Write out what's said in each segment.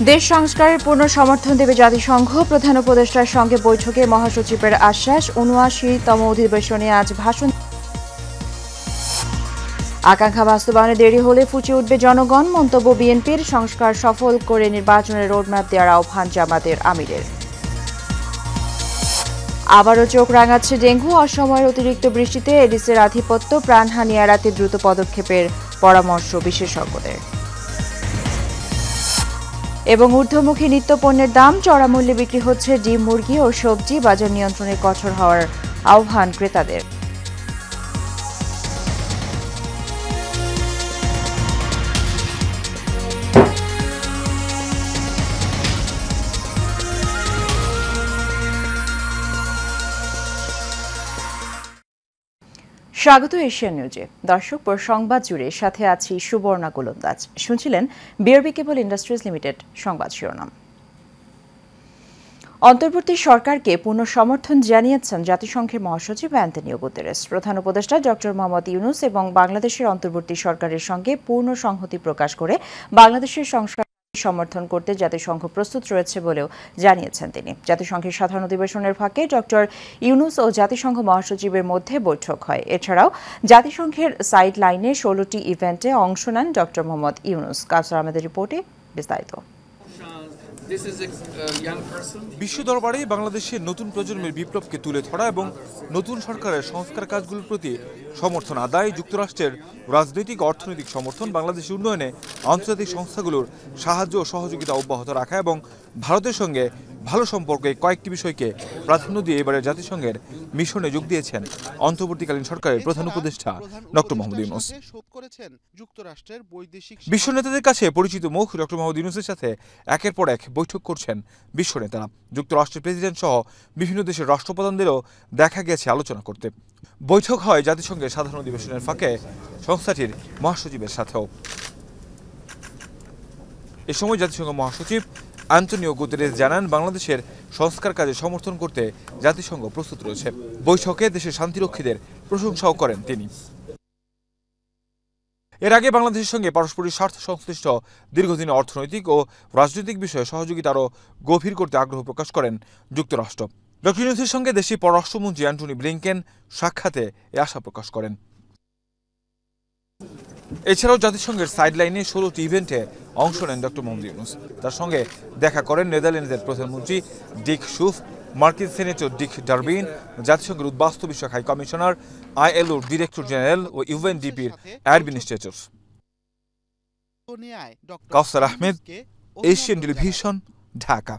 দেশ সংস্কারের পূর্ণ সমর্থন দেবে জাতিসংঘ। প্রধান উপদেষ্টার সঙ্গে বৈঠকে মহাসচিবের আশ্বাস। ৭৯তম অধিবেশনে আজ ভাষণ। আকাঙ্ক্ষা বাস্তবায়নে দেরি হলে ফুঁচে উঠবে জনগণ। মন্তব্য বিএনপির। সংস্কার সফল করে নির্বাচনের রোডম্যাপ দেওয়ার আহ্বান জামাতের আমিরের। আবারও চোখ রাঙাচ্ছে ডেঙ্গু। অসময়ের অতিরিক্ত বৃষ্টিতে এডিসের আধিপত্য। প্রাণহানি এড়াতে দ্রুত পদক্ষেপের পরামর্শ বিশেষজ্ঞদের। এবং ঊর্ধ্বমুখী নিত্যপণ্যের দাম চড়া মূল্যে বিক্রি হচ্ছে ডিম, মুরগি ও সবজি। বাজার নিয়ন্ত্রণে কঠোর হওয়ার আহ্বান ক্রেতাদের। স্বাগত এশিয়ান নিউজে। দর্শক, সংবাদ জুড়ে সাথে আছি সুবর্ণা গোলন্দাজ। শুনছিলেন বিআরবি কেবল ইন্ডাস্ট্রিজ লিমিটেড সংবাদ শিরোনাম। অন্তর্বর্তী সরকারকে পূর্ণ সমর্থন জানিয়েছেন জাতিসংঘের মহাসচিব অ্যান্তনিও গুতেরেস। প্রধান উপদেষ্টা ডক্টর মোহাম্মদ ইউনূস এবং বাংলাদেশের অন্তর্বর্তী সরকারের সঙ্গে পূর্ণ সংহতি প্রকাশ করে বাংলাদেশের সংস্কার সমর্থন করতে জাতিসংঘ প্রস্তুত রয়েছে বলেও জানিয়েছেন তিনি। জাতিসংঘের সাধারণ অধিবেশনের ফাঁকে ডক্টর ইউনূস ও জাতিসংঘ মহাসচিবের মধ্যে বৈঠক হয়। এছাড়াও জাতিসংঘের সাইড লাইনে ১৬টি ইভেন্টে অংশ নেন ডক্টর মোহাম্মদ ইউনূস। কাউসার আহমেদের রিপোর্টে বিস্তারিত। বিশ্ব দরবারে বাংলাদেশের নতুন প্রজন্মের বিপ্লবকে তুলে ধরা এবং নতুন সরকারের সংস্কার কাজগুলোর প্রতি সমর্থন আদায়, যুক্তরাষ্ট্রের রাজনৈতিক অর্থনৈতিক সমর্থন, বাংলাদেশের উন্নয়নে আন্তর্জাতিক সংস্থাগুলোর সাহায্য ও সহযোগিতা অব্যাহত রাখা এবং ভারতের সঙ্গে ভালো সম্পর্কে কয়েকটি বিষয়কে প্রাধান্য দিয়ে এবারে জাতিসংঘের মিশনে যোগ দিয়েছেন অন্তর্বর্তীকালীন সরকারের প্রধান উপদেষ্টা ডক্টর মোহাম্মদ ইউনূস। বিশ্ব নেতাদের কাছে পরিচিত মুখ ডক্টর মোহাম্মদ ইউনূসের সাথে একের পর এক বৈঠক করছেন বিশ্ব নেতারা। যুক্তরাষ্ট্রের প্রেসিডেন্ট সহ বিভিন্ন দেশের রাষ্ট্রপ্রধানদেরও দেখা গেছে আলোচনা করতে। বৈঠক হয় জাতিসংঘের সাধারণ অধিবেশনের ফাঁকে সংস্থাটির মহাসচিবের সাথেও। এ সময় জাতিসংঘ মহাসচিব অ্যান্তনিও গুতেরেস জানান, বাংলাদেশের সংস্কার কাজে সমর্থন করতে জাতিসংঘ প্রস্তুত রয়েছে। বৈঠকে দেশের শান্তিরক্ষীদের প্রশংসাও করেন তিনি। এর আগে বাংলাদেশের সঙ্গে পারস্পরিক স্বার্থ সংশ্লিষ্ট দীর্ঘদিনের অর্থনৈতিক ও রাজনৈতিক বিষয়ে সহযোগিতা আরও গভীর করতে আগ্রহ প্রকাশ করেন যুক্তরাষ্ট্র। ডক্টর ইউনূসের সঙ্গে দেশটির পররাষ্ট্রমন্ত্রী অ্যান্টনি ব্লিংকেন সাক্ষাতে এ আশা প্রকাশ করেন। এছাড়াও জাতিসংঘের সাইডলাইনে ১৬টি ইভেন্টে অংশ নেন ডক্টর মোহাম্মদ ইউনূস। তার সঙ্গে দেখা করেন নেদারল্যান্ডসের প্রধানমন্ত্রী ডিক শুফ, মার্কিন সেনেটর ডিক ডারবিন, জাতিসংঘের উদ্বাস্তু বিষয়ক হাই কমিশনার, ILOর ডিরেক্টর জেনারেল ও UNDPর অ্যাডমিনিস্ট্রেটর। কাউসার আহমেদ, এশিয়ান টেলিভিশন, ঢাকা।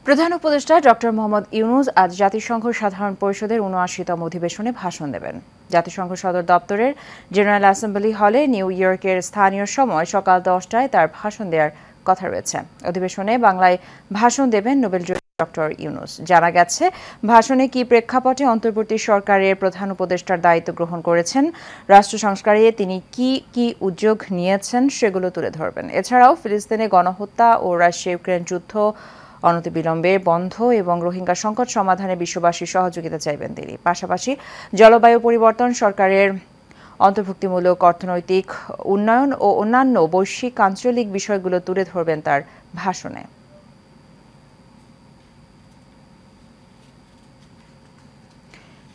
প্রধান উপদেষ্টা ডক্টর মোহাম্মদ ইউনূস আজ জাতিসংঘ সাধারণ পরিষদের ৭৯তম অধিবেশনে ভাষণ দেবেন। জাতিসংঘ সদর দপ্তরের জেনারেল অ্যাসেম্বলি হলে নিউ ইয়র্কের স্থানীয় সময় সকাল ১০টায় তার ভাষণ দেওয়ার কথা রয়েছে। অধিবেশনে বাংলায় ভাষণ দেবেন নোবেলজয়ী ডক্টর ইউনূস। জানা গেছে, ভাষণে কি প্রেক্ষাপটে অন্তর্বর্তী সরকারের প্রধান উপদেষ্টার দায়িত্ব গ্রহণ করেছেন, রাষ্ট্র সংস্কারে তিনি কি কি উদ্যোগ নিয়েছেন সেগুলো তুলে ধরবেন। এছাড়াও ফিলিস্তিনে গণহত্যা ও রাশিয়া ইউক্রেন যুদ্ধ অনতিবিলম্বে বন্ধ এবং রোহিঙ্গা সংকট সমাধানে বিশ্ববাসীর সহযোগিতা চাইবেন তিনি। পাশাপাশি জলবায়ু পরিবর্তন, সরকারের অন্তর্ভুক্তিমূলক অর্থনৈতিক উন্নয়ন ও অন্যান্য বৈশ্বিক আঞ্চলিক বিষয়গুলো তুলে ধরবেন তার ভাষণে।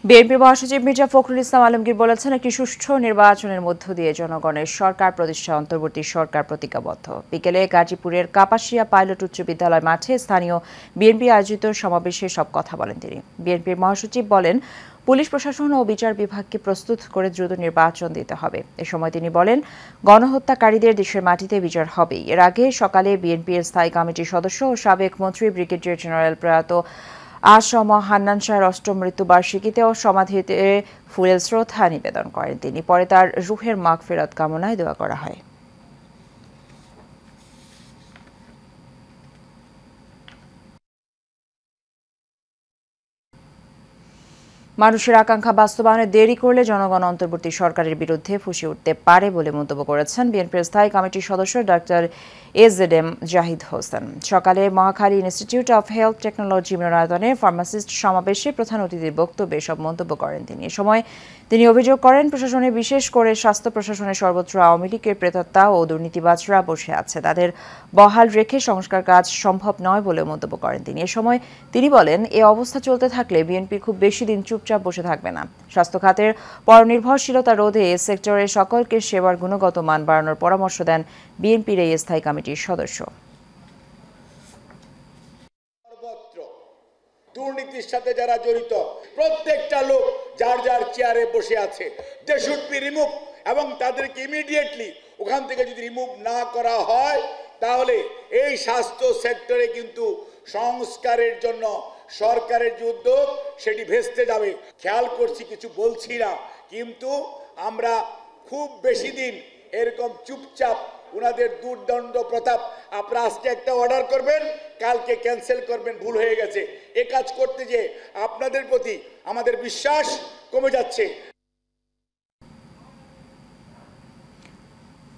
বিএনপির মহাসচিব মির্জা ফখরুল ইসলাম আলমগীর বলেছেন, একটি সুষ্ঠু নির্বাচনের মধ্য দিয়ে জনগণের সরকার প্রতিষ্ঠা অন্তর্বর্তী সরকার প্রতিজ্ঞাবদ্ধ। বিকেলে গাজীপুরের কাপাসিয়া পাইলট উচ্চ বিদ্যালয় মাঠে স্থানীয় বিএনপি আয়োজিত সমাবেশে সব কথা বলেন তিনি। বিএনপির মহাসচিব বলেন, পুলিশ প্রশাসন ও বিচার বিভাগকে প্রস্তুত করে দ্রুত নির্বাচন দিতে হবে। এ সময় তিনি বলেন, গণহত্যাকারীদের দেশের মাটিতে বিচার হবেই। এর আগে সকালে বিএনপির স্থায়ী কমিটির সদস্য ও সাবেক মন্ত্রী ব্রিগেডিয়ার জেনারেল প্রয়াত আসম হান্নান শাহের অষ্টম মৃত্যুবার্ষিকীতেও সমাধিতে ফুলের শ্রদ্ধা নিবেদন করেন তিনি। পরে তার রুহের মাগফিরাত কামনায় দোয়া করা হয়। মানুষের আকাঙ্ক্ষা বাস্তবায়নে দেরি করলে জনগণ অন্তর্বর্তী সরকারের বিরুদ্ধে ফুঁসে উঠতে পারে বলে মন্তব্য করেছেন বিএনপির স্থায়ী কমিটির সদস্য ডক্টর এজেডএম জাহিদ হোসেন। সকালে Mohakhali institute of health technology মিলনায়তনে ফার্মাসিস্ট সমাবেশে প্রধান অতিথির বক্তব্যে সব মন্তব্য করেন তিনি। এ সময় তিনি অভিযোগ করেন, প্রশাসনে বিশেষ করে স্বাস্থ্য প্রশাসনে সর্বত্র আওয়ামী লীগের প্রেতাত্মা ও দুর্নীতিবাজরা বসে আছে। তাদের বহাল রেখে সংস্কার কাজ সম্ভব নয় বলে মন্তব্য করেন তিনি। এ সময় তিনি বলেন, এ অবস্থা চলতে থাকলে বিএনপি খুব বেশি দিন চুপচাপ বসে থাকবে না। স্বাস্থ্য খাতের পরনির্ভরশীলতা রোধে এ সেক্টরে সকলকে সেবার গুণগত মান বাড়ানোর পরামর্শ দেন বিএনপির এই স্থায়ী কমিটির সদস্য। দুর্নীতির সাথে যারা জড়িত প্রত্যেকটা লোক যার যার চেয়ারে বসে আছে, দে শুড বি রিমুভ, এবং তাদেরকে ইমিডিয়েটলি ওখান থেকে যদি রিমুভ না করা হয় তাহলে এই স্বাস্থ্য সেক্টরে কিন্তু সংস্কারের জন্য সরকারের যে উদ্যোগ সেটি ভেস্তে যাবে। খেয়াল করছি, কিছু বলছি না, কিন্তু আমরা খুব বেশি দিন এরকম চুপচাপ ওনাদের দুর্দণ্ড প্রতাপ, আপনারা আজকে একটা অর্ডার করবেন, কালকে ক্যান্সেল করবেন, ভুল হয়ে গেছে, এ কাজ করতে যে আপনাদের প্রতি আমাদের বিশ্বাস কমে যাচ্ছে।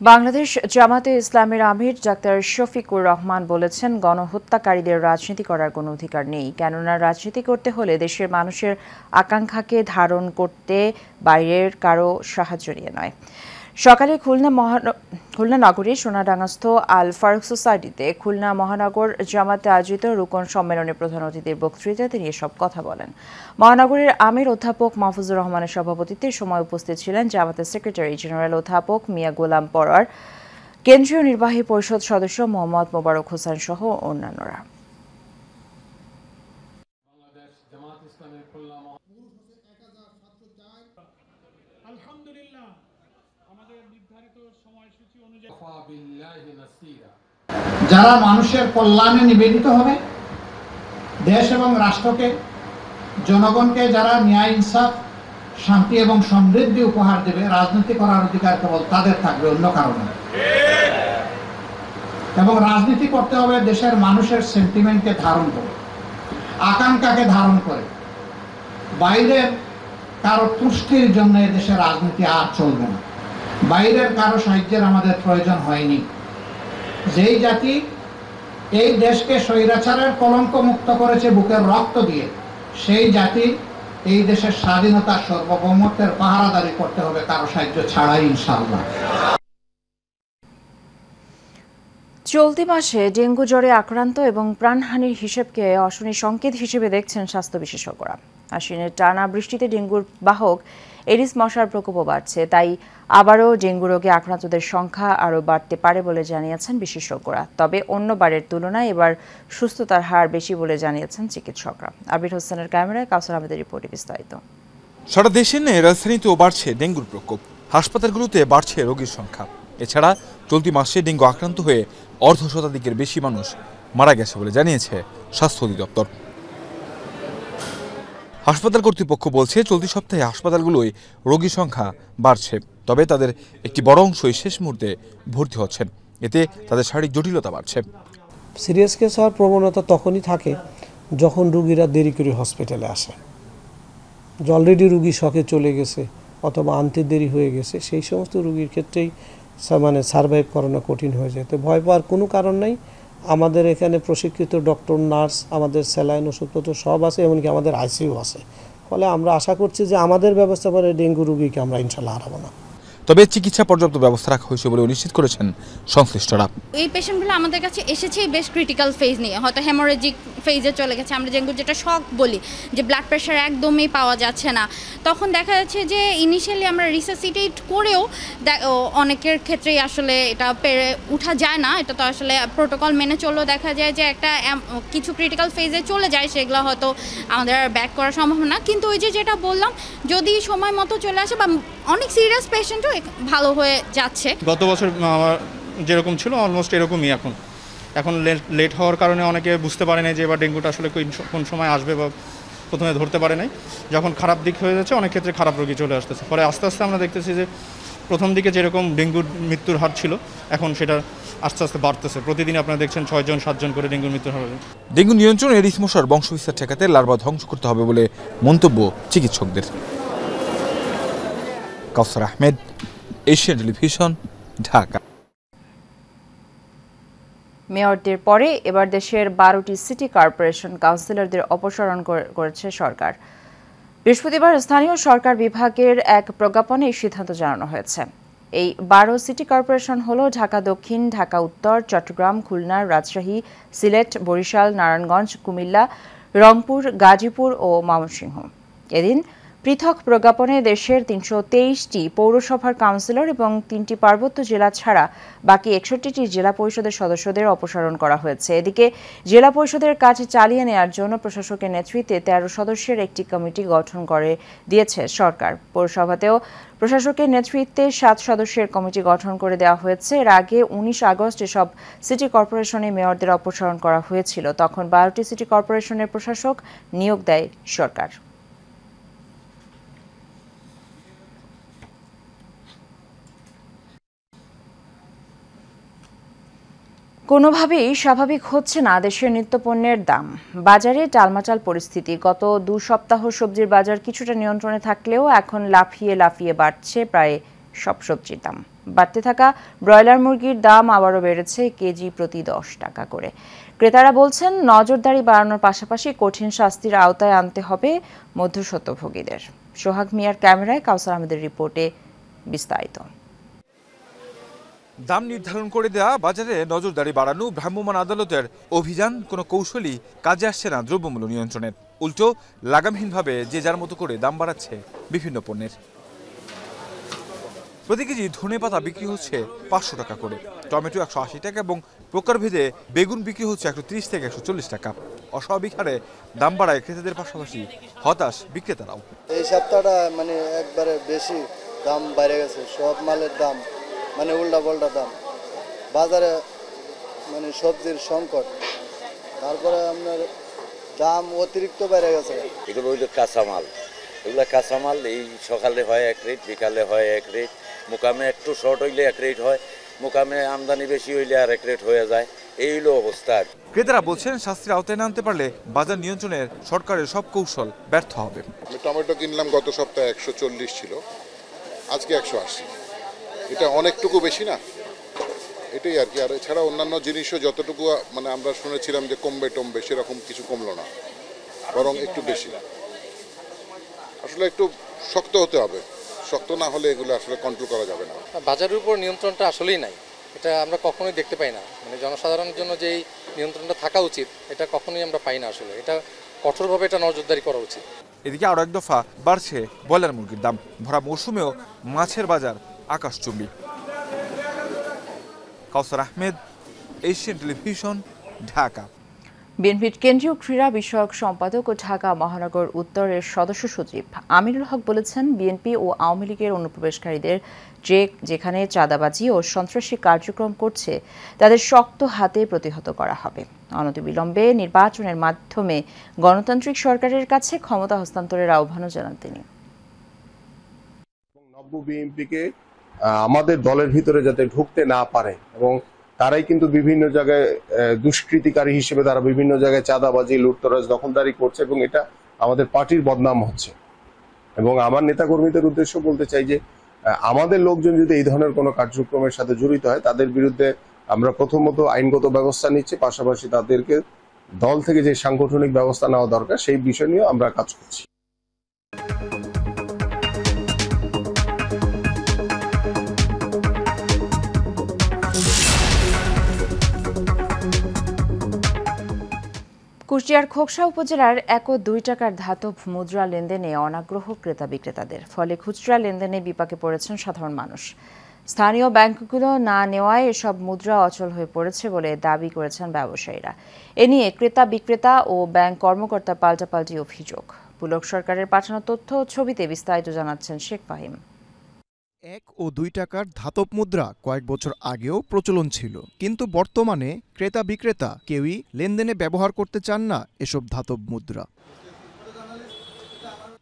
বাংলাদেশ জামাতে ইসলামের আমির ডাক্তার শফিকুর রহমান বলেছেন, গণহত্যাকারীদের রাজনীতি করার কোনো অধিকার নেই, কেননা রাজনীতি করতে হলে দেশের মানুষের আকাঙ্ক্ষাকে ধারণ করতে বাইরের কারো সাহায্য নিয়ে নয়। সকালে খুলনা নগরীর সোনাডাঙ্গাস্থ আল ফারুক সোসাইটিতে খুলনা মহানগর জামাতে আয়োজিত রুকন সম্মেলনে প্রধান অতিথির বক্তৃতায় তিনি এসব কথা বলেন। মহানগরীর আমির অধ্যাপক মাহফুজুর রহমানের সভাপতিত্বে সময় উপস্থিত ছিলেন জামাতের সেক্রেটারি জেনারেল অধ্যাপক মিয়া গোলাম পরোয়ার, কেন্দ্রীয় নির্বাহী পরিষদ সদস্য মোহাম্মদ মোবারক হোসেন সহ অন্যান্যরা। যারা মানুষের কল্যাণে নিবেদিত হবে, দেশ এবং রাষ্ট্রকে, জনগণকে যারা ন্যায়, ইনসাফ, শান্তি এবং সমৃদ্ধি উপহার দেবে, রাজনীতি করার অধিকার কেবল তাদের থাকবে, অন্য কারণে। এবং রাজনীতি করতে হবে দেশের মানুষের সেন্টিমেন্টকে ধারণ করে, আকাঙ্ক্ষাকে ধারণ করে। বাইরের কারো তুষ্টির জন্য দেশে রাজনীতি আর চলবে না। বাইরের কারো সাহায্যের আমাদের প্রয়োজন হয়নি। যেই জাতি এই দেশকে স্বৈরাচারের কলঙ্ক মুক্ত করেছে বুকের রক্ত দিয়ে, সেই জাতি এই দেশের স্বাধীনতা সার্বভৌমত্বের পাহারাদারি করতে হবে কারো সাহায্য ছাড়াই, ইনশাআল্লাহ। চলতি মাসে ডেঙ্গু জ্বরে আক্রান্ত এবং প্রাণহানির হিসেবকে অশনি সংকেত হিসেবে দেখছেন স্বাস্থ্য বিশেষজ্ঞরা। আশ্বিনের টানা বৃষ্টিতে ডেঙ্গুর বাহক এডিস মশার প্রকোপও বাড়ছে, তাই আবারও ডেঙ্গু রোগে আক্রান্তদের সংখ্যা আরও বাড়তে পারে বলে জানিয়েছেন বিশেষজ্ঞরা। তবে অন্যবারের তুলনায় এবার সুস্থতার হার বেশি বলে জানিয়েছেন চিকিৎসকরা। আবির হোসেনের ক্যামেরায় কাউসার আহমেদের রিপোর্টে বিস্তারিত। সারা দেশে নেই, রাজধানীতেও বাড়ছে ডেঙ্গুর প্রকোপ, হাসপাতালগুলোতে বাড়ছে রোগীর সংখ্যা। এছাড়া চলতি মাসে ডেঙ্গু আক্রান্ত হয়ে অর্ধশতাধিকের বেশি মানুষ মারা গেছে বলে জানিয়েছে স্বাস্থ্য অধিদপ্তর। হাসপাতাল কর্তৃপক্ষ বলছে, চলতি সপ্তাহে হাসপাতালগুলোয় রোগীর সংখ্যা বাড়ছে, তবে তাদের একটি বড় অংশই শেষ মুহূর্তে ভর্তি হচ্ছেন, এতে তাদের শারীরিক জটিলতা বাড়ছে। সিরিয়াস কেস হওয়ার প্রবণতা তখনই থাকে যখন রুগীরা দেরি করে হসপিটালে আসে, অলরেডি রুগী শকে চলে গেছে অথবা আনতে দেরি হয়ে গেছে, সেই সমস্ত রুগীর ক্ষেত্রেই সার্ভাইভ করানো কঠিন হয়ে যায়। তো ভয় পাওয়ার কোনো কারণ নাই। আমাদের এখানে প্রশিক্ষিত ডক্টর, নার্স, আমাদের স্যালাইন, ওষুধপত্র সব আছে, এমনকি আমাদের আইসিইউ আছে। ফলে আমরা আশা করছি যে আমাদের ব্যবস্থা করে ডেঙ্গু রোগীকে আমরা ইনশাল্লাহ হারাবো না। তবে চিকিৎসা পর্যাপ্ত ব্যবস্থা রাখা হয়েছে বলে নিশ্চিত করেছেন সংশ্লিষ্টরা। এই পেশেন্টগুলো আমাদের কাছে এসেছে বেশ ক্রিটিক্যাল ফেজ নিয়ে, হয়তো হেমোরেজিক ফেজে চলে গেছে। আমরা ডেঙ্গুর যেটা শক বলি, যে ব্লাড প্রেশার একদমই পাওয়া যাচ্ছে না, তখন দেখা যাচ্ছে যে ইনিশিয়ালি আমরা রিসাসিটেট করেও অনেকের ক্ষেত্রেই আসলে এটা পেরে উঠা যায় না। এটা তো আসলে প্রোটোকল মেনে চললেও দেখা যায় যে একটা কিছু ক্রিটিক্যাল ফেজে চলে যায়, সেগুলো হয়তো আমাদের ব্যাক করা সম্ভব না। কিন্তু ওই যেটা বললাম, যদি সময় মতো চলে আসে বা অনেক সিরিয়াস পেশেন্টও ভালো হয়ে যাচ্ছে। গত বছর আমার যেরকম ছিল অলমোস্ট এরকমই এখন লেট হওয়ার কারণে অনেকে বুঝতে পারে না যে এবার ডেঙ্গুটা আসলে কোন সময় আসবে, বা প্রথমে ধরতে পারে নাই। যখন খারাপ দিক হয়ে যাচ্ছে, অনেক ক্ষেত্রে খারাপ রোগী চলে আসতেছে। পরে আস্তে আস্তে আমরা দেখতেছি যে প্রথম দিকে যেরকম ডেঙ্গুর মৃত্যুর হার ছিল এখন সেটা আস্তে আস্তে বাড়তেছে। প্রতিদিন আপনারা দেখছেন 6 জন 7 জন করে ডেঙ্গুর মৃত্যুর হার। ডেঙ্গু নিয়ন্ত্রণে এডিস মশার বংশবিস্তার ঠেকাতে লার্ভা ধ্বংস করতে হবে বলে মন্তব্য চিকিৎসকদের। কাউসার আহমেদ, এশিয়ান টেলিভিশন, ঢাকা। মেয়রদের পরে এবার দেশের 12টি সিটি কর্পোরেশন কাউন্সিলরদের অপসারণ করেছে সরকার। বৃহস্পতিবার স্থানীয় সরকার বিভাগের এক প্রজ্ঞাপনে এই সিদ্ধান্ত জানানো হয়েছে। এই 12 সিটি কর্পোরেশন হল ঢাকা দক্ষিণ, ঢাকা উত্তর, চট্টগ্রাম, খুলনা, রাজশাহী, সিলেট, বরিশাল, নারায়ণগঞ্জ, কুমিল্লা, রংপুর, গাজীপুর ও ময়মনসিংহ। এদিন পৃথক প্রজ্ঞাপনে দেশের 323টি পৌরসভার কাউন্সিলর এবং 3টি পার্বত্য জেলা ছাড়া বাকি 61টি জেলা পরিষদের সদস্যদের অপসারণ করা হয়েছে। এদিকে জেলা পরিষদের কাজ চালিয়ে নেওয়ার জন্য প্রশাসকের নেতৃত্বে 13 সদস্যের একটি কমিটি গঠন করে দিয়েছে সরকার। পৌরসভাতেও প্রশাসকের নেতৃত্বে 7 সদস্যের কমিটি গঠন করে দেওয়া হয়েছে। এর আগে 19 আগস্ট এসব সিটি কর্পোরেশনে মেয়রদের অপসারণ করা হয়েছিল। তখন 12টি সিটি কর্পোরেশনের প্রশাসক নিয়োগ দেয় সরকার। কোনোভাবেই স্বাভাবিক হচ্ছে না দেশের নিত্যপণ্যের দাম। বাজারে টালমাটাল পরিস্থিতি। গত 2 সপ্তাহ সবজির বাজার কিছুটা নিয়ন্ত্রণে থাকলেও এখন লাফিয়ে বাড়ছে প্রায় সব সবজির দাম। বাড়তে থাকা ব্রয়লার মুরগির দাম আবারও বেড়েছে কেজি প্রতি 10 টাকা করে। ক্রেতারা বলছেন নজরদারি বাড়ানোর পাশাপাশি কঠিন শাস্তির আওতায় আনতে হবে মধ্যস্বত্বভোগীদের। সোহাগ মিয়ার ক্যামেরায় কাউসার আহমেদের রিপোর্টে বিস্তারিত। দাম নির্ধারণ করে দেয়া, বাজারে নজরদারি বাড়ানো, ভ্রাম্যমাণ আদালতের অভিযান কোনো কৌশলই কাজে আসছে না দ্রব্যমূল্য নিয়ন্ত্রণের। উল্টো লাগামহীনভাবে যে যার মতো করে দাম বাড়াচ্ছে বিভিন্ন পণ্যের। প্রতি কেজি ধনেপাতা বিক্রি হচ্ছে 500 টাকা করে, টমেটো 180 টাকা এবং প্রকারভেদে বেগুন বিক্রি হচ্ছে 130 থেকে 140 টাকা। অস্বাভাবিক হারে দাম বাড়ায় ক্রেতাদের পাশাপাশি হতাশ বিক্রেতারাও। এই সপ্তাহটা একবারে বেশি দাম বেড়ে গেছে, সব মালের দাম উল্টা পাল্টা দাম। বাজারে সবজির সংকট, তারপরে আপনার দাম অতিরিক্ত বেড়ে গেছে। এগুলো হইল কাঁচামাল, এগুলো কাঁচামাল। এই সকালে হয় এক রেট, বিকালে হয় এক রেট, মোকামে একটু শর্ট হইলে এক রেট হয়, মোকামে আমদানি বেশি হইলে আর এক রেট হয়ে যায়। এই হলো অবস্থা। ক্রেতারা বলছেন শাস্তির আওতায় না আনতে পারলে বাজার নিয়ন্ত্রণের সরকারের সব কৌশল ব্যর্থ হবে। টমেটো কিনলাম গত সপ্তাহে 140 ছিল, আজকে 180। এটা অনেকটুকু বেশি না, এটাই আর কি। আর এছাড়া অন্যান্য জিনিসও যতটুকু আমরা শুনেছিলাম যে কমবে সেরকম কিছু কমলো না, বরং একটু বেশি। আসলে একটু শক্ত হতে হবে, শক্ত না হলে এগুলো আসলে কন্ট্রোল করা যাবে না। বাজারের উপর নিয়ন্ত্রণটা আসলেই নাই, এটা আমরা কখনোই দেখতে পাই না। জনসাধারণের জন্য যেই নিয়ন্ত্রণটা থাকা উচিত এটা কখনোই আমরা পাই না। আসলে এটা কঠোরভাবে এটা নজরদারি করা উচিত। এদিকে আরও এক দফা বাড়ছে ব্রয়লার মুরগির দাম। ভরা মৌসুমেও মাছের বাজার আকাশচুম্বী। কাউসার আহমেদ, এশিয়ান টেলিভিশন, ঢাকা। বিএনপির কেন্দ্রীয় ক্রীড়া বিষয়ক সম্পাদক ও ঢাকা মহানগর উত্তরের সদস্য সচিব আমিনুল হক বলেছেন, বিএনপি ও আওয়ামী লীগের অনুপ্রবেশকারীদের যেখানে চাঁদাবাজি ও সন্ত্রাসী কার্যক্রম করছে তাদের শক্ত হাতে প্রতিহত করা হবে। অনতিবিলম্বে নির্বাচনের মাধ্যমে গণতান্ত্রিক সরকারের কাছে ক্ষমতা হস্তান্তরের আহ্বানও জানান তিনি। নব্য বিএনপিকে আমাদের দলের ভিতরে যাতে ঢুকতে না পারে, এবং তারাই কিন্তু বিভিন্ন জায়গায় দুষ্কৃতিকারী হিসেবে তারা বিভিন্ন জায়গায় চাঁদাবাজি, লুটতরাজ, দখলদারি করছে এবং এটা আমাদের পার্টির বদনাম হচ্ছে। এবং আমার নেতাকর্মীদের উদ্দেশ্য বলতে চাই যে আমাদের লোকজন যদি এই ধরনের কোনো কার্যক্রমের সাথে জড়িত হয় তাদের বিরুদ্ধে আমরা প্রথমত আইনগত ব্যবস্থা নিচ্ছি, পাশাপাশি তাদেরকে দল থেকে যে সাংগঠনিক ব্যবস্থা নেওয়া দরকার সেই বিষয় নিয়েও আমরা কাজ করছি। কুষ্টিয়ার খোকসা উপজেলার 1 ও 2 টাকার ধাতব মুদ্রা লেনদেনে অনাগ্রহ ক্রেতা বিক্রেতাদের। ফলে খুচরা লেনদেনে বিপাকে পড়েছেন সাধারণ মানুষ। স্থানীয় ব্যাংকগুলো না নেওয়ায় এসব মুদ্রা অচল হয়ে পড়েছে বলে দাবি করেছেন ব্যবসায়ীরা। এ নিয়ে ক্রেতা বিক্রেতা ও ব্যাংক কর্মকর্তার পাল্টাপাল্টি অভিযোগ। পুলক সরকারের পাঠানো তথ্য ছবিতে বিস্তারিত জানাচ্ছেন শেখ ফাহিম। 1 ও 2 টাকার ধাতব মুদ্রা কয়েক বছর আগেও প্রচলন ছিল, কিন্তু বর্তমানে ক্রেতা বিক্রেতা কেউই লেনদেনে ব্যবহার করতে চান না এসব ধাতব মুদ্রা।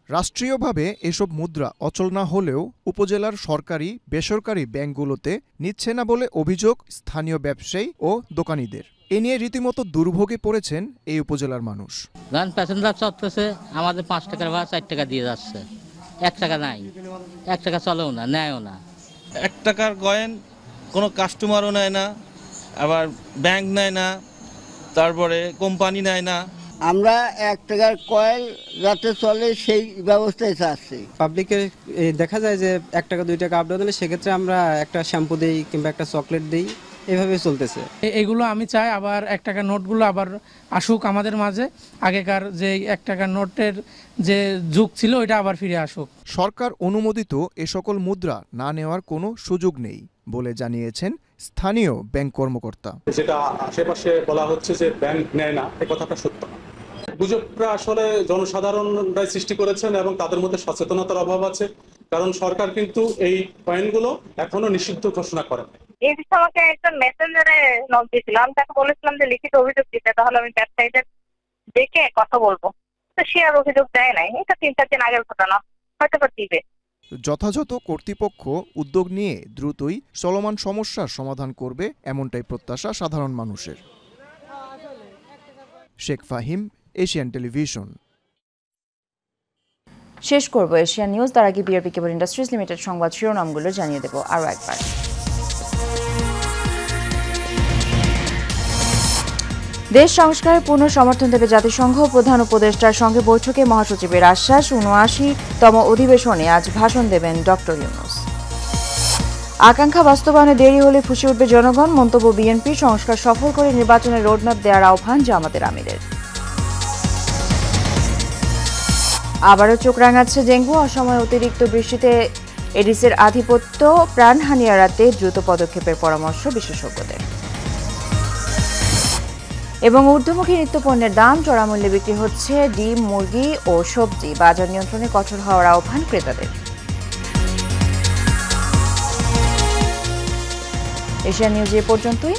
রাষ্ট্রীয়ভাবে এসব মুদ্রা অচল না হলেও উপজেলার সরকারি বেসরকারি ব্যাংকগুলোতে নিচ্ছে না বলে অভিযোগ স্থানীয় ব্যবসায়ী ও দোকানীদের। এ নিয়ে রীতিমতো দুর্ভোগে পড়েছেন এই উপজেলার মানুষ। প্যাসেঞ্জার চলতেছে, আমাদের 5 টাকার ভাড়া 4 টাকা দিয়ে যাচ্ছে, 1 টাকা নাই, 1 টাকা চলেও না, নেয়ও না। 1 টাকার কয়েন কোনো কাস্টমারও নেয় না, আবার ব্যাংক নেয় না, তারপরে কোম্পানি নেয় না। আমরা 1 টাকার কয়েন যাতে চলে সেই ব্যবস্থায় চাচ্ছি। পাবলিকের দেখা যায় যে 1 টাকা 2 টাকা আপডাউন হলে সেক্ষেত্রে আমরা একটা শ্যাম্পু দিই কিংবা একটা চকলেট দিই, এভাবে চলতেছে। এগুলো আমি চাই আবার 1 টাকার নোটগুলো আবার আসুক আমাদের মাঝে, আগেকার যে 1 টাকার নোটের যে যুগ ছিল ওইটা আবার ফিরে আসুক। সরকার অনুমোদিত এ সকল মুদ্রা না নেওয়ার কোনো সুযোগ নেই বলে জানিয়েছেন স্থানীয় ব্যাংক কর্মকর্তা। যেটা আশেপাশে বলা হচ্ছে যে ব্যাংক নেয় না, এই কথাটা সত্য না। গুজবটা আসলে জনসাধারণরাই সৃষ্টি করেছেন এবং তাদের মধ্যে সচেতনতার অভাব আছে, কারণ সরকার কিন্তু এই কয়েনগুলো এখনো নিষিদ্ধ ঘোষণা করেন। এই বিষয়ে আমাকে একজন মেসেঞ্জারে নক দিয়েছিল, আমি তাকে বলেছিলাম যে লিখিত অভিযোগ দিতে, তাহলে আমি ব্যবসায়ীদের দেখে কথা বলবো। তো সে আর অভিযোগ দেয় নাই, এটা 3-4 দিন আগের ঘটনা, হয়তো বা দিবে। যথাযথ কর্তৃপক্ষ উদ্যোগ নিয়ে দ্রুতই চলমান সমস্যার সমাধান করবে এমনটাই প্রত্যাশা সাধারণ মানুষের। Sheikh Fahim, Asian television. শেষ করব এশিয়ান নিউজ, তার আগে বিআরপি কেবল ইন্ডাস্ট্রিজ লিমিটেড সংবাদ শিরোনামগুলো জানিয়ে দেব আরও একবার। দেশ সংস্কারে পূর্ণ সমর্থন দেবে জাতিসংঘ, প্রধান উপদেষ্টার সঙ্গে বৈঠকে মহাসচিবের আশ্বাস। ৭৯তম অধিবেশনে আজ ভাষণ দেবেন ডক্টর ইউনূস। আকাঙ্ক্ষা বাস্তবায়নে দেরি হলে ফুঁসে উঠবে জনগণ, মন্তব্য বিএনপি। সংস্কার সফল করে নির্বাচনের রোডম্যাপ দেওয়ার আহ্বান জামাতের আমিরের। আবারও চোখ রাঙাচ্ছে ডেঙ্গু, অসময়ে অতিরিক্ত বৃষ্টিতে এডিসের আধিপত্য, প্রাণহানি এড়াতে দ্রুত পদক্ষেপের পরামর্শ বিশেষজ্ঞদের। এবং ঊর্ধ্বমুখী নিত্যপণ্যের দাম চড়া মূল্যে বিক্রি হচ্ছে ডিম, মুরগি ও সবজি, বাজার নিয়ন্ত্রণে কঠোর হওয়ার আহ্বান ক্রেতাদের। এশিয়ান নিউজ এ পর্যন্তই।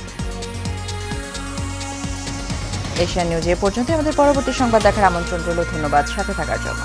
আমাদের পরবর্তী সংবাদ দেখার আমন্ত্রণ রইল। ধন্যবাদ সাথে থাকার জন্য।